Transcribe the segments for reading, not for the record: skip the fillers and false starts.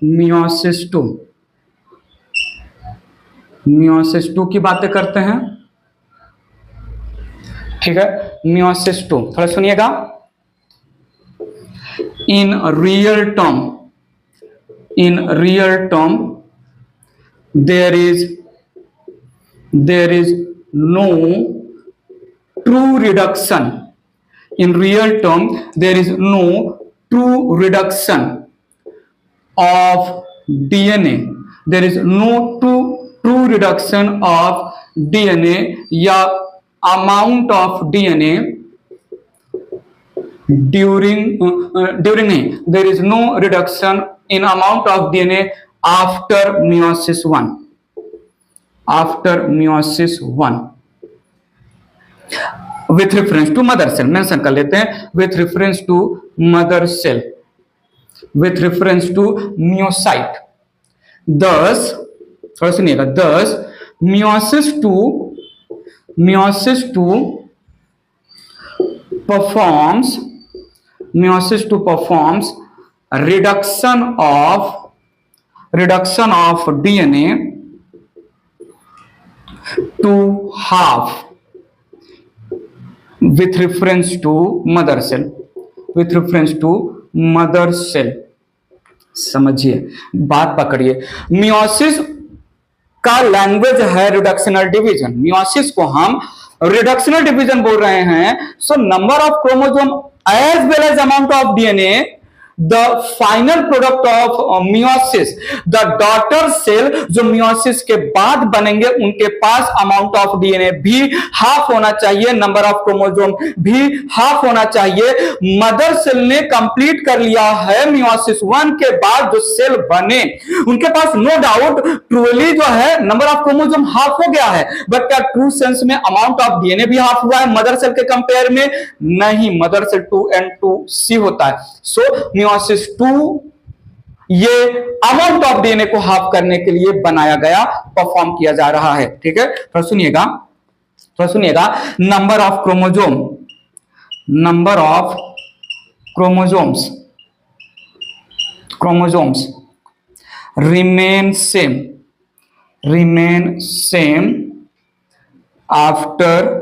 Meiosis to, meiosis to की बातें करते हैं। ठीक है, मियोसिस टू थोड़ा सुनिएगा। In real term, in real term there is no true reduction. In real term there is no true reduction of DNA. There is no true reduction of DNA या amount of DNA during नहीं, there is no reduction in amount of DNA after meiosis 1. After meiosis 1 with reference to mother cell, mention कर लेते हैं with reference to mother cell, with reference to myocyte. Thus थोड़ा सुनिएगा, thus meiosis 2 performs reduction of DNA to half with reference to mother cell, with reference to mother cell. समझिए, बात पकड़िए। Meiosis का language है रिडक्शनल डिवीजन। मियोसिस को हम reductional division बोल रहे हैं। So number of chromosome as well as amount of DNA, the final product of meiosis, the daughter cell जो मियोसिस के बाद बनेंगे उनके पास अमाउंट ऑफ डीएनए भी हाफ होना चाहिए, नंबर ऑफ क्रोमोसोम भी हाफ होना चाहिए। मदर सेल ने कंप्लीट कर लिया है मियोसिस 1 के बाद जो सेल बने उनके पास नो डाउट ट्रूली जो है नंबर ऑफ क्रोमोसोम हाफ हो गया है, बट क्या ट्रू सेंस में अमाउंट ऑफ डीएनए भी हाफ हुआ है मदर सेल के कंपेयर में? नहीं, मदर सेल 2n2c होता है। सो मियोसिस 2 ये अमाउंट ऑफ डीएनए को हाफ करने के लिए बनाया गया, परफॉर्म किया जा रहा है। ठीक है, थोड़ा सुनिएगा, number of chromosomes remain same after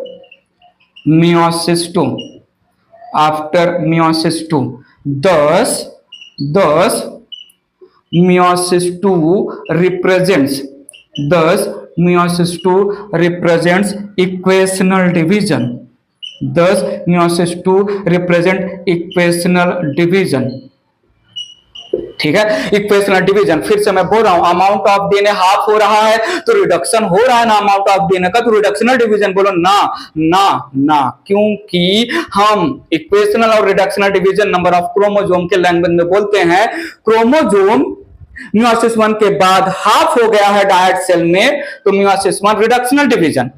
meiosis 2. Thus meiosis 2 represents equational division. Thus meiosis 2 represent equational division. ठीक है, इक्वेशनल डिवीजन। फिर से मैं बोल रहा हूं, अमाउंट ऑफ डीएनए हाफ हो रहा है तो रिडक्शन हो रहा है ना अमाउंट ऑफ डीएनए का, तो रिडक्शनल डिवीजन बोलो ना, क्योंकि हम इक्वेशनल और reductional division number of chromosome के लैंग्वेज में बोलते हैं। क्रोमोसोम मियोसिस 1 के बाद हाफ हो गया है डायट सेल में, तो meiosis 1 reductional division.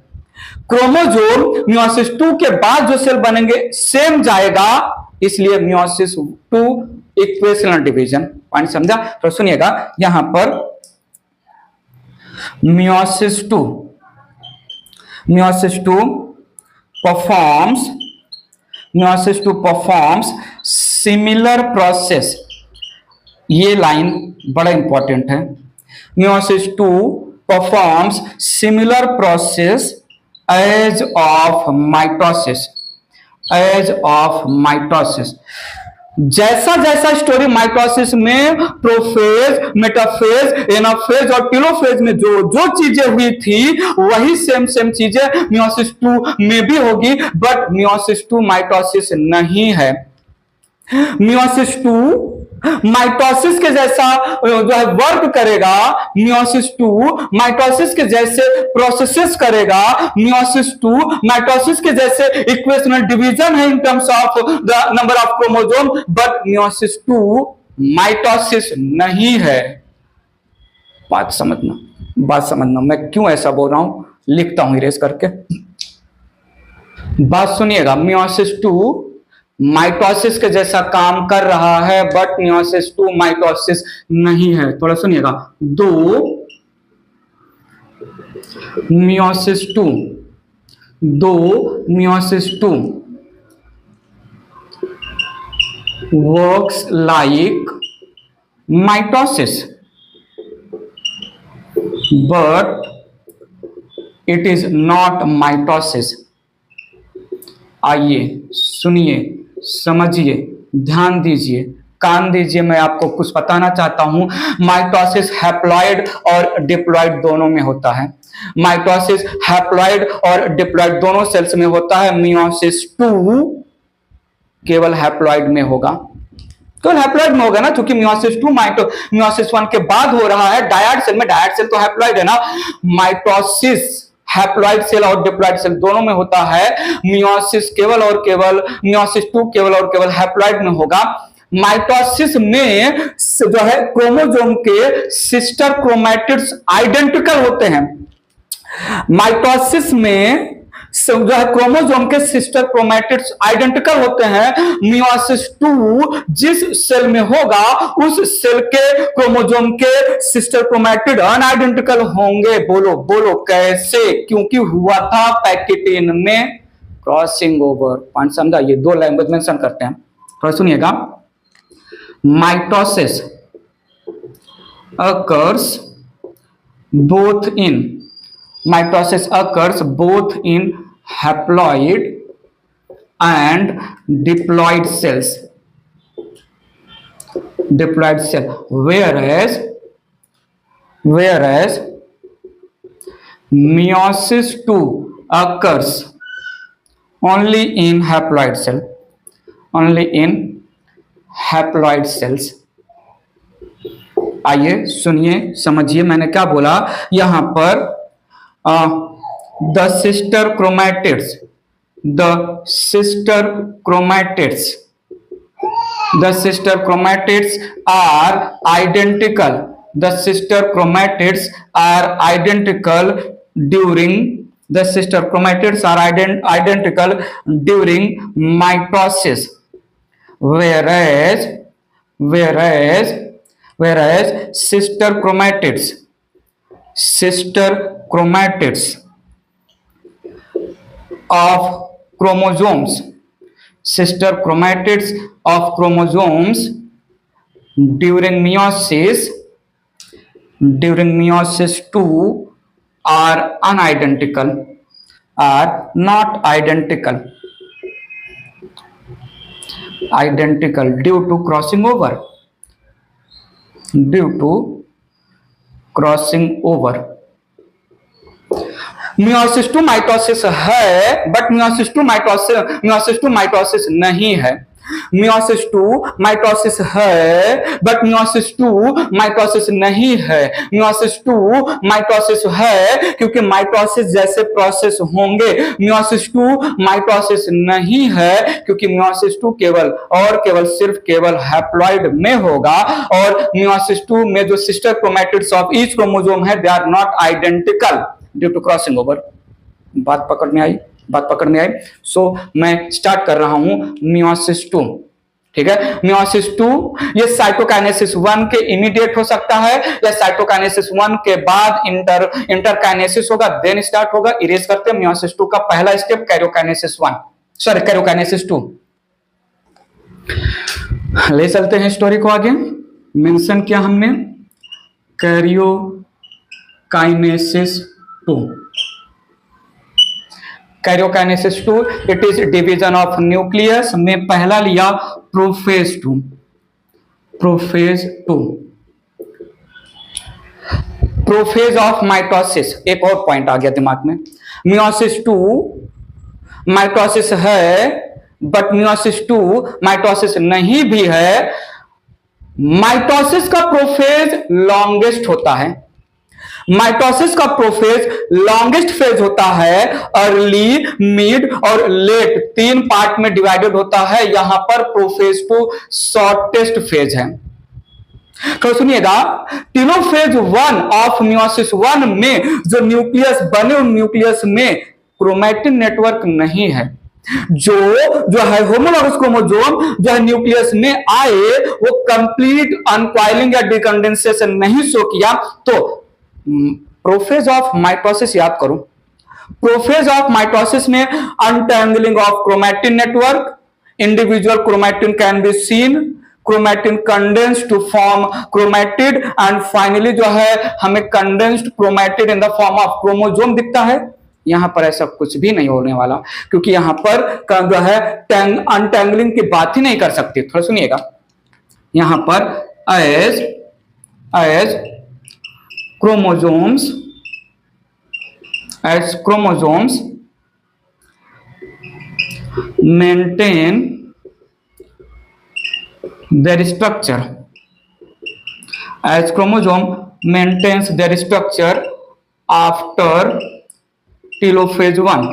Chromosome meiosis 2 के बाद जो सेल बनेंगे सेम जाएगा, इसलिए मियोसिस 2 इक्वेशनल डिवीजन। पॉइंट समझा? तो सुनिएगा, यहां पर मियोसिस 2 परफॉर्म्स सिमिलर प्रोसेस। ये लाइन बड़ा इंपॉर्टेंट है। Meiosis 2 performs similar process as of mitosis. जैसा स्टोरी माइटोसिस में प्रोफेज, मेटाफेज, एनाफेज और टेलोफेज में जो चीजें हुई थी वही सेम चीजें मियोसिस 2 में भी होगी, बट मियोसिस 2 माइटोसिस नहीं है। मियोसिस 2 माइटोसिस के जैसा जो है वर्क करेगा, मियोसिस 2 माइटोसिस के जैसे प्रोसेसेस करेगा, मियोसिस 2 माइटोसिस के जैसे इक्वेशनल डिवीजन है in terms of the number of chromosome, but meiosis 2 mitosis नहीं है। बात समझना मैं क्यों ऐसा बोल रहा हूं, लिखता हूं इरेज करके। बात सुनिएगा, मियोसिस 2 माइटोसिस के जैसा काम कर रहा है, बट मियोसिस 2 माइटोसिस नहीं है। थोड़ा सुनिएगा, meiosis 2 works like mitosis, but it is not mitosis. आइए सुनिए, समझिए, ध्यान दीजिए, कान दीजिए, मैं आपको कुछ बताना चाहता हूं। माइटोसिस हैप्लॉइड और डिप्लॉइड दोनों में होता है। माइटोसिस हैप्लॉइड और डिप्लॉइड दोनों सेल्स में होता है। मियोसिस 2 केवल हैप्लॉइड में होगा, केवल हैप्लॉइड में होगा ना, क्योंकि मियोसिस 2 मियोसिस 1 के बाद हो रहा है डायड सेल में। डायड सेल तो हैप्लॉइड है ना। माइटोसिस हैप्लॉइड सेल और डिप्लॉइड सेल दोनों में होता है। मियोसिस केवल और केवल, मियोसिस 2 केवल और केवल हैप्लॉइड में होगा। माइटोसिस में जो है क्रोमोसोम के सिस्टर क्रोमैटिड्स आइडेंटिकल होते हैं। माइटोसिस में जो है क्रोमोसोम के सिस्टर क्रोमैटिड्स आइडेंटिकल होते हैं। मियोसिस 2 जिस सेल में होगा उस सेल के क्रोमोसोम के सिस्टर क्रोमैटिड अनआइडेंटिकल होंगे। बोलो बोलो कैसे? क्योंकि हुआ था पैकेटिन में क्रॉसिंग ओवर। पॉइंट समझा? ये दो लैंग्वेज मेंशन करते हैं, थोड़ा सुनिएगा। Mitosis occurs both in mitosis occurs both in haploid and diploid cells, diploid cell, whereas meiosis 2 occurs only in haploid cell, only in haploid cells। आइए सुनिए, समझिए, मैंने क्या बोला यहां पर। The sister chromatids, the sister chromatids, the sister chromatids are identical, the sister chromatids are identical during, the sister chromatids are identical during mitosis, whereas sister chromatids of chromosomes, sister chromatids of chromosomes during meiosis 2 are unidentical, are not identical due to crossing over, meiosis 2 mitosis है, but meiosis 2 mitosis नहीं है। Meiosis 2 mitosis है, but meiosis 2 mitosis नहीं है। Meiosis 2 mitosis है क्योंकि mitosis जैसे process होंगे। मियोसिस 2 माइटोसिस नहीं है क्योंकि मियोसिस 2 केवल और केवल सिर्फ केवल हैप्लॉइड में होगा। और मियोसिस 2 में जो sister chromatids of each chromosome है, they are not identical due to crossing over. बात पकड़ में आई। सो मैं स्टार्ट कर रहा हूं मियोसिस 2। ठीक है, मियोसिस 2 ये साइटोकाइनेसिस 1 के इमीडिएट हो सकता है या साइटोकाइनेसिस 1 के बाद इंटरकाइनेसिस होगा, देन स्टार्ट होगा। इरेज करते हैं। मियोसिस 2 का पहला स्टेप कैरियोकाइनेसिस 2। ले चलते हैं स्टोरी को आगे। मेंशन किया हमने karyokinesis 2। Karyokinesis 2 it is division of nucleus में पहला लिया प्रोफेज 2। प्रोफेज ऑफ माइटोसिस, एक और पॉइंट आ गया दिमाग में। मियोसिस 2 माइटोसिस है, बट मियोसिस 2 माइटोसिस नहीं भी है। माइटोसिस का प्रोफेज लॉन्गेस्ट होता है। माइटोसिस का प्रोफेज लॉन्गेस्ट फेज होता है। अर्ली, मिड और लेट 3 पार्ट में डिवाइडेड होता है। यहां पर प्रोफेज 2 शॉर्टेस्ट फेज है। तो सुनिएगा, तीनों फेज 1 ऑफ मियोसिस 1 में जो न्यूक्लियस बने, उन न्यूक्लियस में क्रोमैटिन नेटवर्क नहीं है। जो है होमोलॉगस क्रोमोसोम जो है न्यूक्लियस में आए, वो कंप्लीट अनकॉइलिंग या डिकंडेंसेशन नहीं शो किया। तो प्रोफेज ऑफ माइटोसिस याद करो। प्रोफेज ऑफ माइटोसिस में untangling of chromatin network, individual chromatin can be seen, chromatin condense to form chromatid, and finally जो है हमें condensed chromatid in the form of chromosome दिखता है। यहां पर ऐसा कुछ भी नहीं होने वाला, क्योंकि यहां पर जो है अनटैंगलिंग की बात ही नहीं कर सकती। थोड़ा सुनिएगा, यहां पर as chromosomes maintain their structure, as chromosome maintains their structure after telophase 1,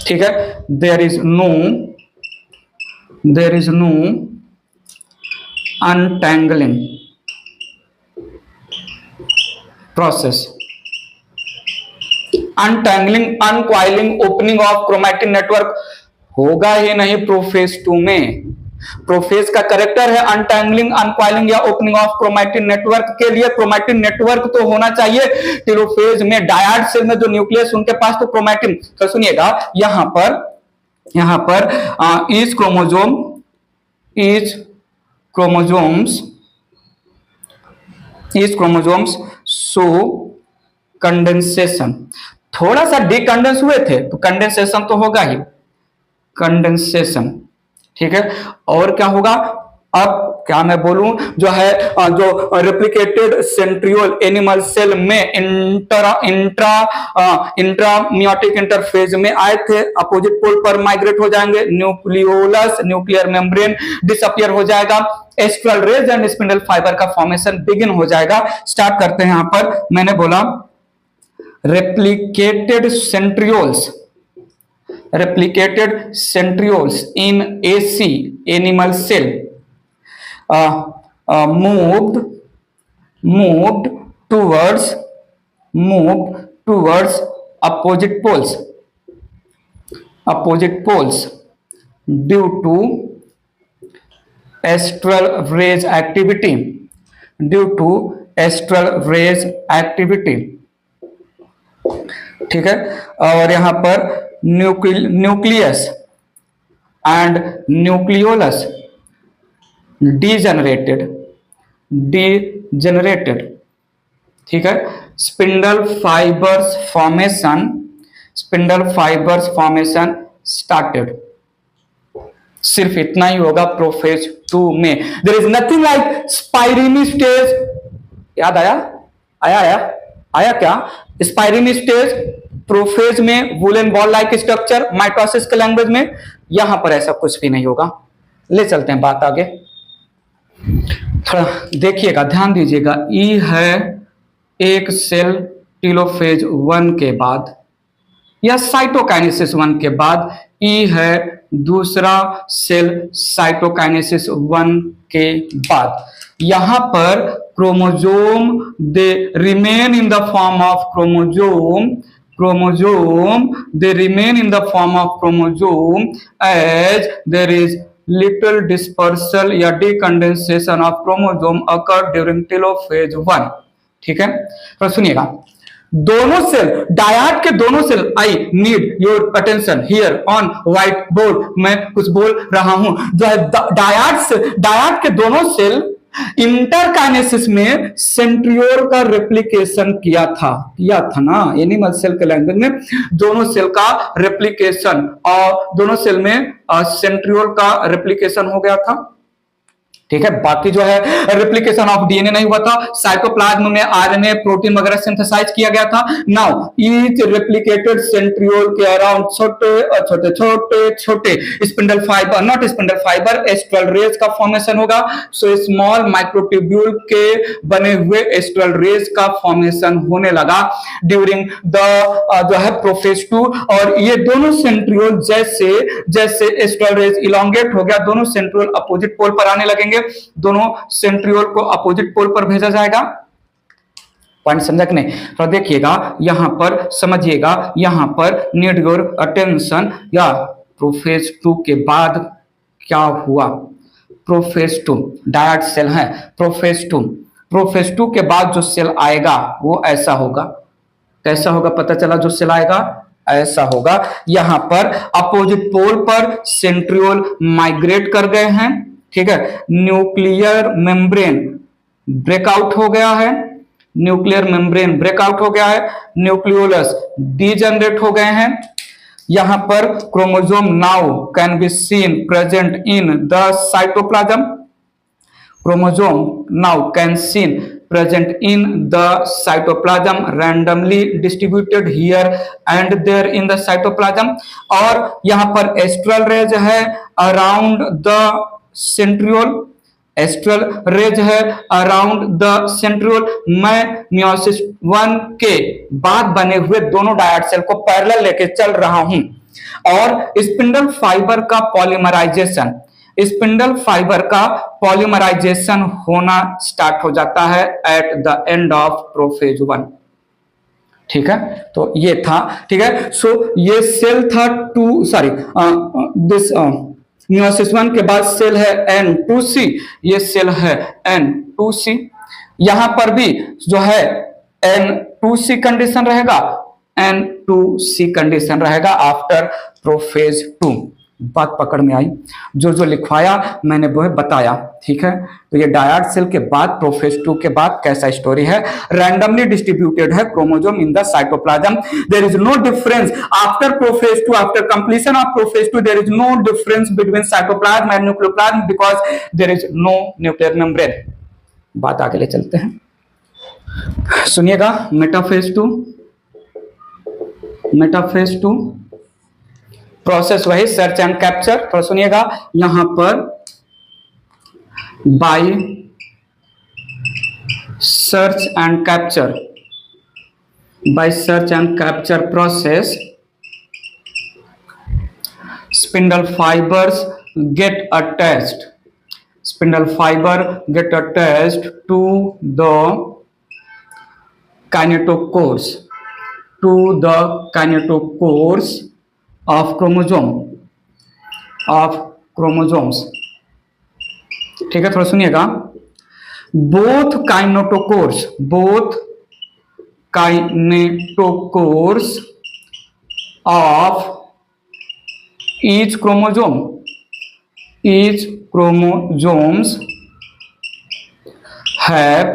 ठीक है। there is no untangling process, untangling uncoiling opening of chromatin network होगा ही नहीं प्रोफेज 2 में। प्रोफेज का करेक्टर है अनटैंगलिंग अनकॉइलिंग या ओपनिंग ऑफ क्रोमैटिन नेटवर्क। के लिए क्रोमैटिन नेटवर्क तो होना चाहिए। टेलोफेज में डायड सेल में जो न्यूक्लियस उनके पास तो क्रोमैटिन। तो सुनिएगा, यहां पर ईच क्रोमोसोम्स शो कंडेंसेशन। थोड़ा सा डिकंडेंस हुए थे तो कंडेंसेशन तो होगा ही, कंडेंसेशन, ठीक है। और क्या होगा, अब क्या मैं बोलूं, जो है जो रेप्लिकेटेड सेंट्रियोल एनिमल सेल में इंट्रामियोटिक इंटरफेज में आए थे, अपोजिट पोल पर माइग्रेट हो जाएंगे। न्यूक्लियोलस न्यूक्लियर मेम्ब्रेन डिसअपियर हो जाएगा। Astral rays and spindle fiber का फॉर्मेशन बिगिन हो जाएगा। स्टार्ट करते हैं। यहां पर मैंने बोला replicated centrioles in AC animal cell moved towards opposite poles due to astral rays activity, ठीक है। और यहां पर न्यूक्लियस एंड न्यूक्लियोलस डिजेनरेटेड, ठीक है। Spindle fibres formation started. सिर्फ इतना ही होगा प्रोफेज 2 में। There is nothing like spireme stage. याद आया क्या? स्पाइरिनी स्टेज प्रोफेज में woollen ball like structure, mitosis के लैंग्वेज में। यहां पर ऐसा कुछ भी नहीं होगा। ले चलते हैं बात आगे, थोड़ा देखिएगा, ध्यान दीजिएगा। ई है एक सेल टेलोफेज 1 के बाद या साइटोकाइनेसिस 1 के बाद, ई है दूसरा सेल साइटोकाइनेसिस 1 के बाद। यहां पर chromosome they remain in the form of chromosome as there is little dispersal या decondensation of chromosome occur during telophase 1, ठीक है। तो सुनिएगा, दोनों सेल, डायड के दोनों cell, I need your attention here on whiteboard. मैं कुछ बोल रहा हूं। जो है डायड के दोनों सेल इंटरकाइनेसिस में सेंट्रियोल का रेप्लिकेशन किया था ना, एनिमल सेल के लैंग्वेज में दोनों सेल का रेप्लिकेशन, और दोनों सेल में सेंट्रियोल का रेप्लिकेशन हो गया था, ठीक है। बाकी जो है रेप्लिकेशन ऑफ डीएनए नहीं हुआ था। साइटोप्लाज्म में आरएनए प्रोटीन वगैरह सिंथेसाइज किया गया था। नाउ ईच रेप्लिकेटेड सेंट्रियोल के अराउंड छोटे spindle fiber, not spindle fiber, astral rays का फॉर्मेशन होगा। सो स्मॉल माइक्रोट्यूब्यूल के बने हुए एस्ट्रल रेज का फॉर्मेशन होने लगा ड्यूरिंग द जो है प्रोफेज 2। और ये दोनों सेंट्रियोल जैसे एस्ट्रल रेज इलोंगेट हो गया, दोनों सेंट्रियोल अपोजिट पोल पर आने लगेंगे। दोनों सेंट्रियोल को अपोजिट पोल पर भेजा जाएगा। पॉइंट समझा कि नहीं? तो देखिएगा, यहां पर समझिएगा, यहां पर नीड योर अटेंशन। या प्रोफेज 2 के बाद क्या हुआ? प्रोफेज 2 डायड सेल है। प्रोफेज 2 के बाद जो सेल आएगा वो ऐसा होगा। कैसा होगा पता चला? जो सेल आएगा ऐसा होगा। यहां पर अपोजिट पोल पर सेंट्रियोल माइग्रेट कर गए हैं, ठीक है, न्यूक्लियर मेम्ब्रेन ब्रेकआउट हो गया है, न्यूक्लियर मेम्ब्रेन ब्रेकआउट हो गया है, न्यूक्लियोलस डीजनरेट हो गए हैं। यहां पर chromosome now can be scene present in the cytoplasm, chromosome now can seen present in the cytoplasm randomly distributed here and there in the cytoplasm। और यहां पर एस्ट्रल रेज है around the centriole, astral rays है around the centriole. मैं meiosis 1 के बाद बने हुए दोनों डायड सेल को पैरेलल लेके चल रहा हूं और स्पिंडल फाइबर का पॉलीमराइजेशन, स्पिंडल फाइबर का पॉलीमराइजेशन होना स्टार्ट हो जाता है at the end of prophase 1, ठीक है। तो ये था, ठीक है। सो ये सेल था दिस मियोसिस 1 के बाद सेल है N2C, ये सेल है N2C। यहां पर भी जो है N2C कंडीशन रहेगा, N2C कंडीशन रहेगा आफ्टर प्रोफेज 2। बात पकड़ में आई, जो जो लिखवाया मैंने वो बताया, ठीक है। तो ये डायड सेल के बाद प्रोफेज 2 के बाद कैसा स्टोरी है, रैंडमली डिस्ट्रीब्यूटेड है chromosome in the cytoplasm, there is no difference after prophase 2, after completion of prophase 2 there is no difference between cytoplasm and nucleoplasm because there is no nuclear membrane. बात आगे ले चलते हैं, सुनिएगा। Metaphase 2, metaphase 2 process वही search and capture. तो सुनिएगा, यहां पर by search and capture, by search and capture process spindle fibers get attached, spindle fibre get attached to the kinetochores, to the kinetochores of chromosome, of chromosomes, ठीक है। थोड़ा सुनिएगा, both kinetochores, both kinetochores of each chromosome, each chromosomes have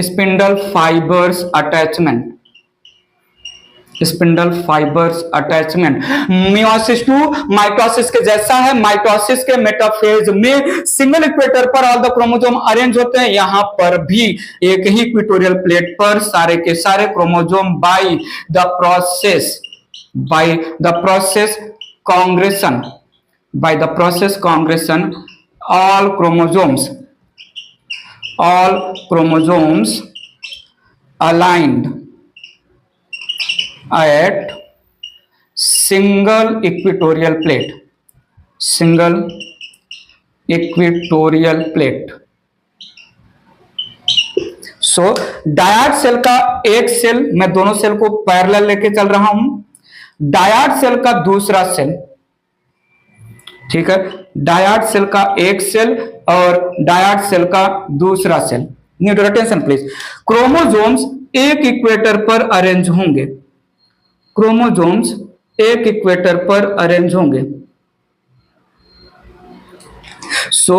spindle fibers attachment, spindle fibres attachment. Meiosis 2 mitosis के जैसा है। Mitosis के metaphase में single equator पर ऑल द क्रोमोसोम अरेंज होते हैं, यहां पर भी एक ही इक्वेटोरियल प्लेट पर सारे के सारे chromosome by the process congression, by the process congression all chromosomes aligned at single equatorial plate, single equatorial plate। So dyad cell का एक सेल, मैं दोनों सेल को पैरेलल लेके चल रहा हूं, डायड सेल का दूसरा सेल, ठीक है, डायड सेल का एक सेल और डायड सेल का दूसरा सेल। Need your attention please. Chromosomes एक इक्वेटर पर अरेंज होंगे, क्रोमोसोम्स एक इक्वेटर पर अरेंज होंगे। सो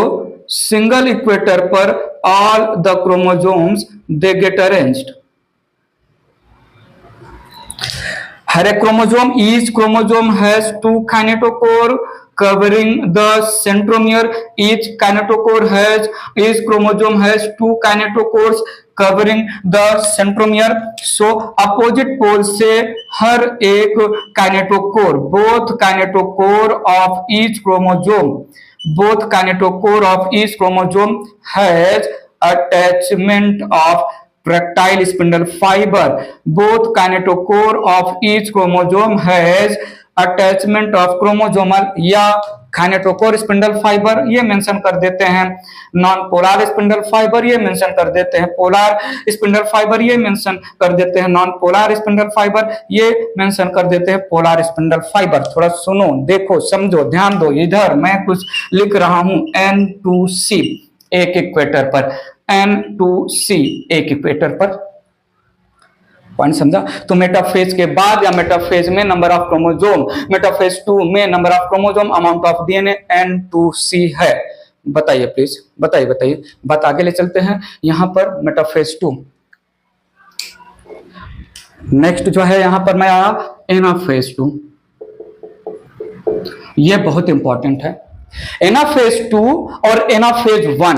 सिंगल इक्वेटर पर all the chromosomes they get arranged. हर एक chromosome, each chromosome has 2 kinetochore covering the centromere, each chromosome has 2 kinetochores covering the centromere। so opposite pole से हर एक kinetochore, both kinetochore of each chromosome has attachment of tractile spindle fiber, both kinetochore of each chromosome has attachment of chromosomal या kinetochore spindle fiber, ये mention कर देते हैं। Non polar spindle fibre ये mention कर देते हैं, पोलर स्पिंडल फाइबर ये मेंशन कर देते हैं, नॉन पोलर स्पिंडल फाइबर ये मेंशन कर देते हैं, पोलर स्पिंडल फाइबर। थोड़ा सुनो, देखो, समझो, ध्यान दो। इधर मैं कुछ लिख रहा हूं, N2C एक इक्वेटर पर, N2C एक इक्वेटर पर, पॉइंट समझा? तो मेटाफेज के बाद या मेटाफेज में नंबर ऑफ क्रोमोजोम, मेटाफेज 2 में number of chromosome, amount of DNA N2C है। बताइए प्लीज, बताइए बात आगे ले चलते हैं। यहां पर मेटाफेज 2, नेक्स्ट जो है यहां पर मैं आया एनाफेज 2। ये बहुत इंपॉर्टेंट है। एनाफेज 2 और एनाफेज 1।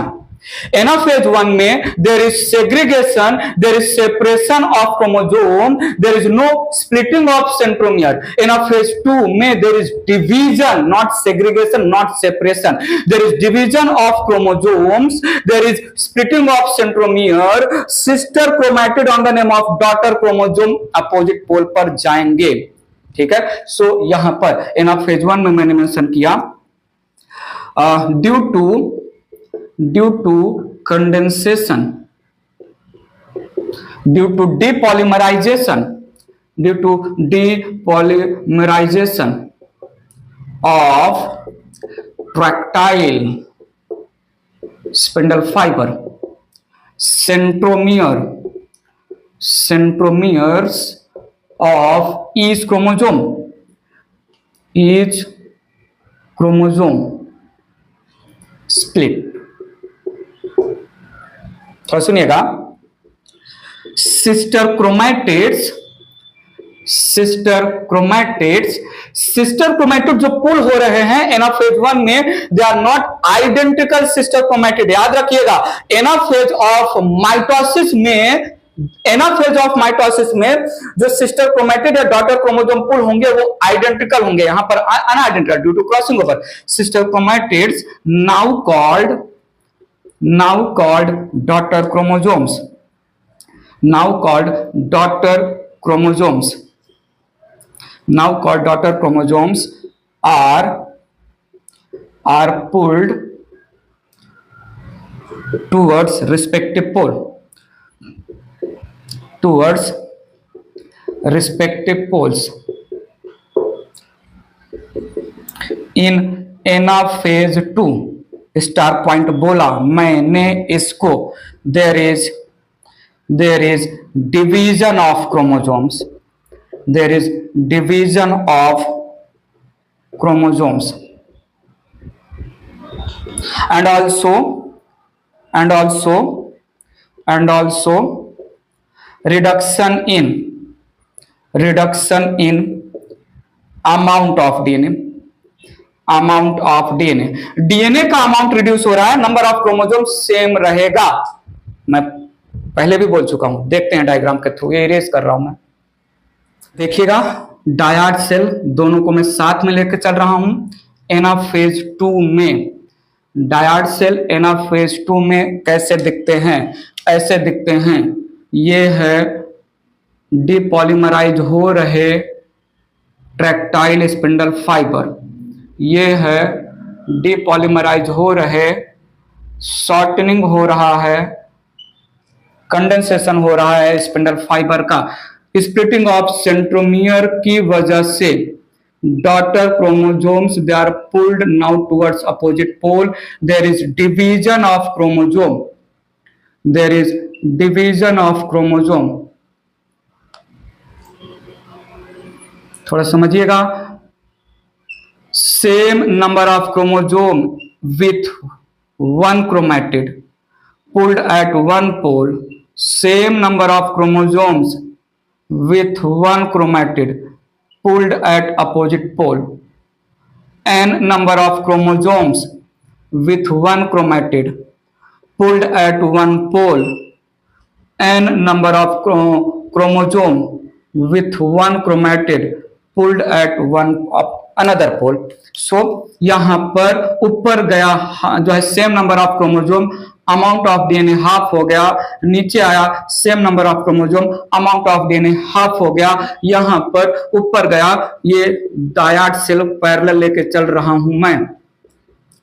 एनाफेज 1 में there is segregation, there is separation of chromosome, there is no splitting of centromere. Anaphase 2 में there is division, not segregation, not separation, there is division of chromosomes, there is splitting of centromere, sister chromatid on the name of daughter chromosome opposite pole पर जाएंगे। ठीक है, सो यहां पर anaphase 1 में मैंने mention किया due to condensation, due to depolymerization of tractile spindle fiber, centromeres of each chromosome split। थोड़ा सुनिएगा, सिस्टर क्रोमैटिड जो पुल हो रहे हैं एनाफेज 1 में, they are not identical sister chromatid. याद रखिएगा, एनाफेज ऑफ माइटोसिस में जो सिस्टर क्रोमैटिड या डॉटर क्रोमोसोम पुल होंगे वो आइडेंटिकल होंगे, यहां पर unidentical due to crossing over. Sister chromatids now called daughter chromosomes, are pulled towards respective poles in anaphase 2। Star point बोला मैंने इसको, there is division of chromosomes, and also reduction in amount of DNA। DNA का amount reduce हो रहा है, number of chromosome same रहेगा। मैं पहले भी बोल चुका हूं, देखते हैं डायग्राम के थ्रू, ये इरेज कर रहा हूं मैं। देखिएगा, डायड सेल दोनों को मैं साथ में लेकर चल रहा हूं। एनाफेज 2 में डायड सेल एनाफेज 2 में कैसे दिखते हैं? ऐसे दिखते हैं। ये है डिपॉलीमराइज हो रहे ट्रैक्टाइल स्पिंडल फाइबर, ये है डिपॉलीमराइज हो रहे, शॉर्टनिंग हो रहा है, कंडेंसेशन हो रहा है स्पिंडल फाइबर का। स्प्लिटिंग ऑफ सेंट्रोमियर की वजह से daughter chromosomes they are pulled now towards opposite pole. There is division of chromosome, थोड़ा समझिएगा। Same number of chromosome with one chromatid pulled at one pole, same number of chromosomes with one chromatid pulled at opposite pole, n number of chromosomes with one chromatid pulled at one pole, n number of chromosome with one chromatid pulled at one another pole. So यहां पर ऊपर गया जो है same number of chromosome, amount of DNA half हो गया, नीचे आया same number of chromosome, amount of DNA half हो गया। यहां पर ऊपर गया, ये डायड सेल पैरेलल लेके चल रहा हूं मैं,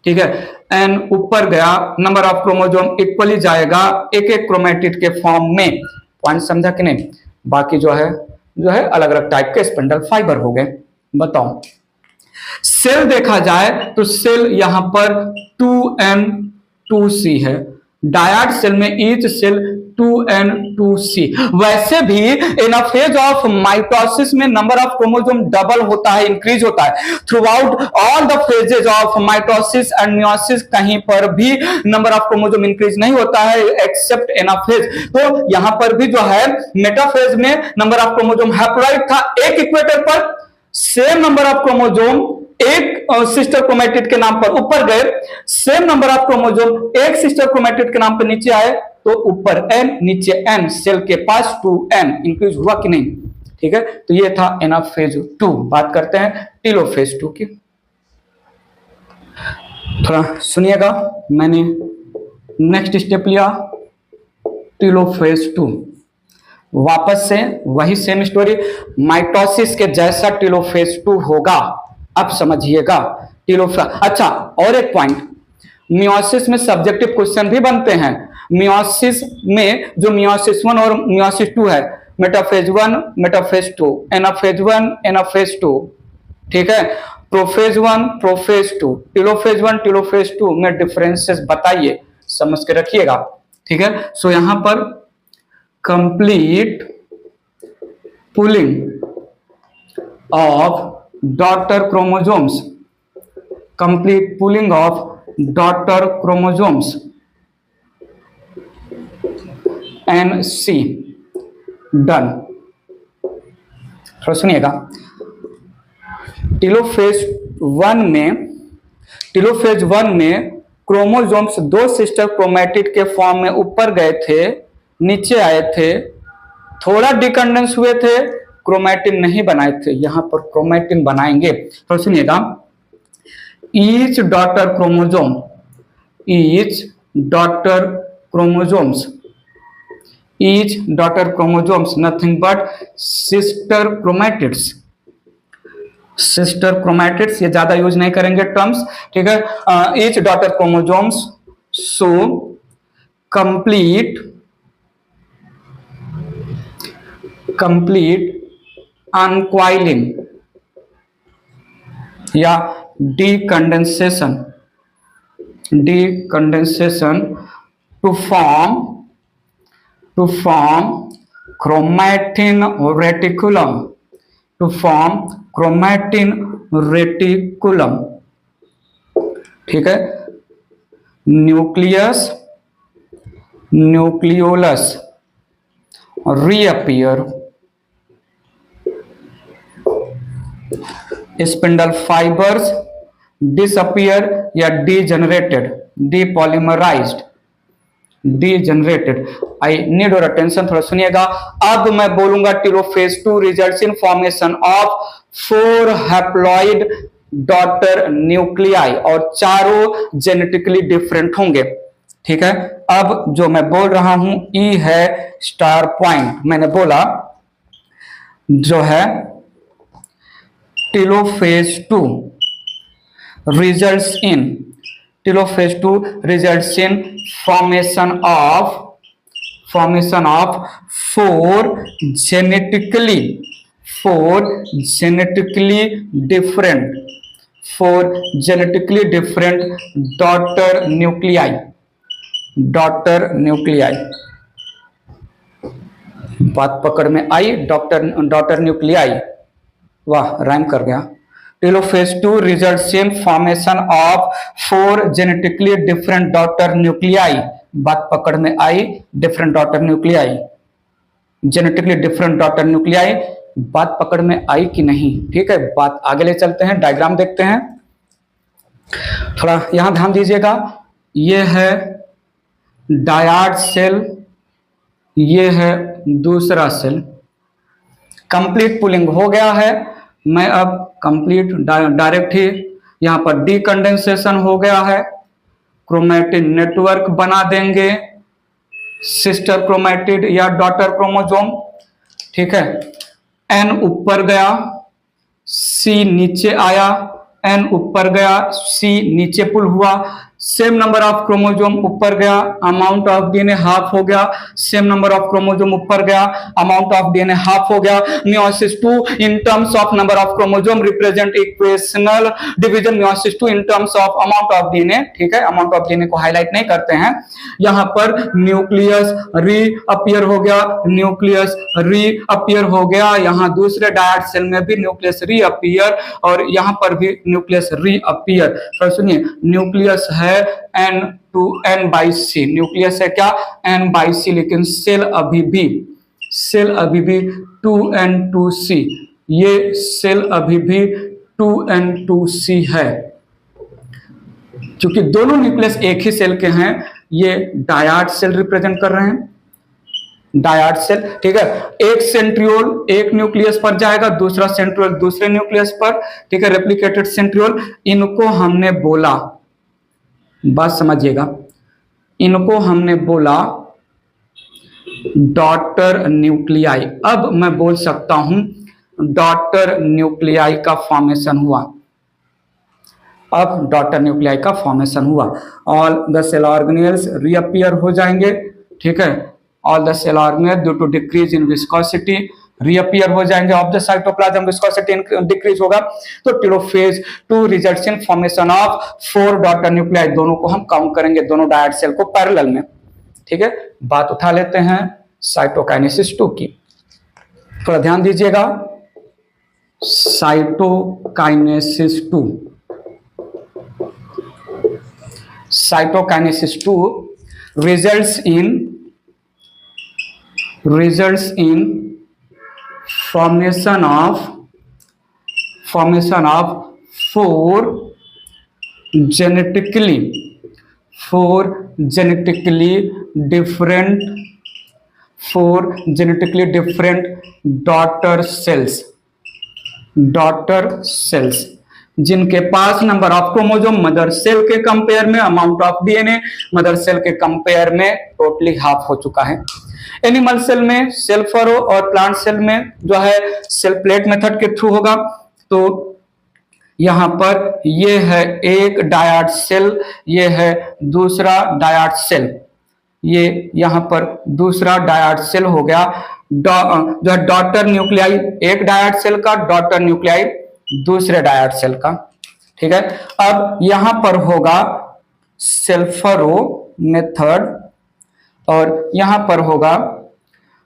ठीक है। एन ऊपर गया, नंबर ऑफ क्रोमोसोम इक्वली जाएगा एक एक क्रोमैटिड के फॉर्म में। पॉइंट समझा कि नहीं? बाकी जो है अलग अलग टाइप के स्पिंडल फाइबर हो गए। बताओ, सेल देखा जाए तो सेल यहां पर 2N2C है। डायड सेल में ईच सेल 2n2c। वैसे भी इन अ फेज ऑफ माइटोसिस में नंबर ऑफ क्रोमोसोम डबल होता है, इंक्रीज होता है। Through out all the phases of mitosis and meiosis कहीं पर भी नंबर ऑफ क्रोमोसोम इंक्रीज नहीं होता है एक्सेप्ट इन अ फेज। तो यहां पर भी जो है मेटाफेज में नंबर ऑफ क्रोमोसोम हैप्लॉइड था, एक इक्वेटर पर सेम नंबर ऑफ क्रोमोसोम एक सिस्टर क्रोमैटिड के नाम पर ऊपर गए, सेम नंबर ऑफ क्रोमोसोम एक सिस्टर क्रोमैटिड के नाम पर नीचे आए, तो ऊपर n नीचे n, सेल के पास 2n इंक्रीज हुआ कि नहीं। ठीक है, तो ये था एनाफेज 2। बात करते हैं टेलोफेज 2 की। थोड़ा सुनिएगा, मैंने नेक्स्ट स्टेप लिया टेलोफेज 2। वापस से वही सेम स्टोरी, माइटोसिस के जैसा टेलोफेज 2 होगा। अब समझिएगा टेलोफेज। अच्छा, और एक पॉइंट, मियोसिस में सब्जेक्टिव क्वेश्चन भी बनते हैं। मियोसिस में जो मियोसिस 1 और मियोसिस 2 है, मेटाफेज 1 मेटाफेज 2, एनाफेज 1 एनाफेज 2, ठीक है, प्रोफेज 1 प्रोफेज 2, टेलोफेज 1 टेलोफेज 2 में डिफरेंसेस बताइए, समझ के रखिएगा। ठीक है, सो यहां पर complete pulling of daughter chromosomes, complete pulling of daughter chromosomes NC done. थोड़ा सुनिएगा, टेलोफेज 1 में क्रोमोसोम्स दो सिस्टर क्रोमैटिड के फॉर्म में ऊपर गए थे, नीचे आए थे, थोड़ा डिकंडेंस हुए थे, क्रोमैटिन नहीं बनाए थे। यहां पर क्रोमैटिन बनाएंगे। तो सुनिएगा, each daughter chromosomes nothing but sister chromatids, ये ज्यादा यूज नहीं करेंगे टर्म्स। ठीक है, each daughter chromosomes so complete uncoiling या decondensation to form chromatin reticulum. ठीक है, nucleolus reappear, spindle fibres disappear या degenerated. I need your attention, थोड़ा सुनिएगा। अब मैं बोलूंगा telophase 2 results in formation of 4 haploid daughter nuclei, और चारों जेनेटिकली डिफरेंट होंगे। ठीक है, अब जो मैं बोल रहा हूं ई है स्टार पॉइंट। मैंने बोला जो है telophase 2 results in formation of 4 genetically different daughter nuclei. बात पकड़ में आई? डॉटर न्यूक्लियाई, वाह राइम कर गया। Telophase 2 results in formation of 4 genetically different daughter nuclei. बात पकड़ में आई? Different daughter nuclei, genetically different daughter nuclei. बात पकड़ में आई कि नहीं? ठीक है, बात आगे ले चलते हैं, डायग्राम देखते हैं। थोड़ा यहां ध्यान दीजिएगा, ये है डायड सेल, ये है दूसरा सेल। कंप्लीट पुलिंग हो गया है। मैं अब कंप्लीट डायरेक्ट ही यहां पर डीकंडेंसेशन हो गया है, क्रोमैटिन नेटवर्क बना देंगे, सिस्टर क्रोमैटिड या डॉटर क्रोमोसोम। ठीक है, एन ऊपर गया, सी नीचे आया, एन ऊपर गया, सी नीचे पुल हुआ, सेम नंबर ऑफ क्रोमोजोम ऊपर गया, अमाउंट ऑफ डीएनए हाफ हो गया, सेम नंबर ऑफ क्रोमोजोम ऊपर गया, अमाउंट ऑफ डीएनए हाफ हो गया। Meiosis 2 in terms of number of chromosome represent equational division. Meiosis 2 in terms of amount of DNA, ठीक है, अमाउंट ऑफ डीएनए को highlight नहीं करते हैं। यहां पर न्यूक्लियस रीअपियर हो गया, न्यूक्लियस रीअपियर हो गया, यहां दूसरे डायट सेल में भी न्यूक्लियस रीअपियर और यहां पर भी न्यूक्लियस रीअपियर। तो सुनिए, न्यूक्लियस है n to n by c, nucleus है क्या n by c, लेकिन सेल अभी भी 2n to c, ये सेल अभी भी 2n to c है। क्योंकि दोनों न्यूक्लियस एक ही सेल के हैं, ये डायट सेल रिप्रेजेंट कर रहे हैं, डायट सेल, ठीक है। एक सेंट्रियोल एक न्यूक्लियस पर जाएगा, दूसरा सेंट्रियोल दूसरे न्यूक्लियस पर, ठीक है, रेप्लिकेटेड सेंट्रियोल। इनको हमने बोला, बात समझिएगा, इनको हमने बोला डॉटर न्यूक्लियाई। अब मैं बोल सकता हूं डॉटर न्यूक्लियाई का फॉर्मेशन हुआ, अब डॉटर न्यूक्लियाई का फॉर्मेशन हुआ। All the cell organelles reappear हो जाएंगे, ठीक है, all the cell organelle due to decrease in viscosity reappear हो जाएंगे of the cytoplasm, viscosity decrease होगा। तो telophase 2 results in formation of 4 daughter nuclei. दोनों को हम काउंट करेंगे, दोनों डायट सेल को पैरेलल में, ठीक है। बात उठा लेते हैं साइटोकाइनेसिस 2 की, थोड़ा ध्यान दीजिएगा। Cytokinesis 2, cytokinesis 2 results in formation of 4 genetically different daughter cells, जिनके पास number of chromosome mother cell के कंपेयर में, amount of DNA mother cell के कंपेयर में टोटली हाफ हो चुका है। एनिमल सेल में सेल फरो और प्लांट सेल में जो है सेल प्लेट मेथड के थ्रू होगा। तो यहां पर ये है एक डायट सेल, ये है दूसरा डायट सेल, ये यहां पर दूसरा डायट सेल हो गया। जो है डॉटर न्यूक्लियाई एक डायट सेल का, डॉटर न्यूक्लियाई दूसरे डायट सेल का, ठीक है। अब यहां पर होगा सेल्फरो मेथड और यहां पर होगा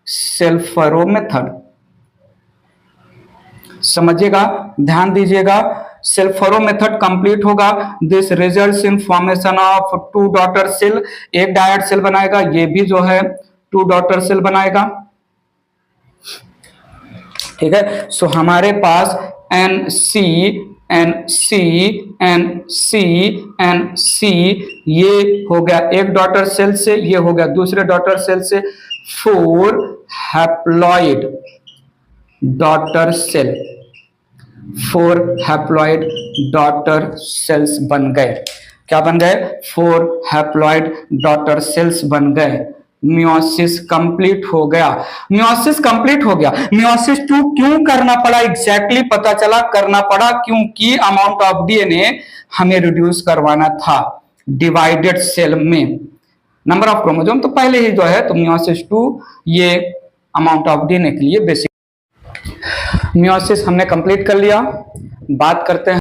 सेल्फरो मेथड, समझिएगा, ध्यान दीजिएगा। सेल्फरो मेथड कंप्लीट होगा, this results in formation of 2 daughter cell, एक डायट सेल बनाएगा, ये भी जो है 2 डॉटर सेल बनाएगा, ठीक है। सो हमारे पास NC ये हो गया एक डॉटर सेल से, ये हो गया दूसरे डॉटर सेल से, 4 haploid daughter cell, 4 haploid daughter cells बन गए। क्या बन गए? 4 हैप्लॉइड डॉटर सेल्स बन गए। मियोसिस कंप्लीट हो गया, मियोसिस कंप्लीट हो गया। मियोसिस 2 क्यों करना पड़ा? एग्जैक्टली पता चला करना पड़ा क्योंकि अमाउंट ऑफ डीएनए हमें रिड्यूस करवाना था डिवाइडेड सेल में, नंबर ऑफ क्रोमोसोम तो पहले ही जो है, तो मियोसिस 2 ये अमाउंट ऑफ डीएनए के लिए बेसिक। मियोसिस हमने कंप्लीट कर लिया। बात करते हैं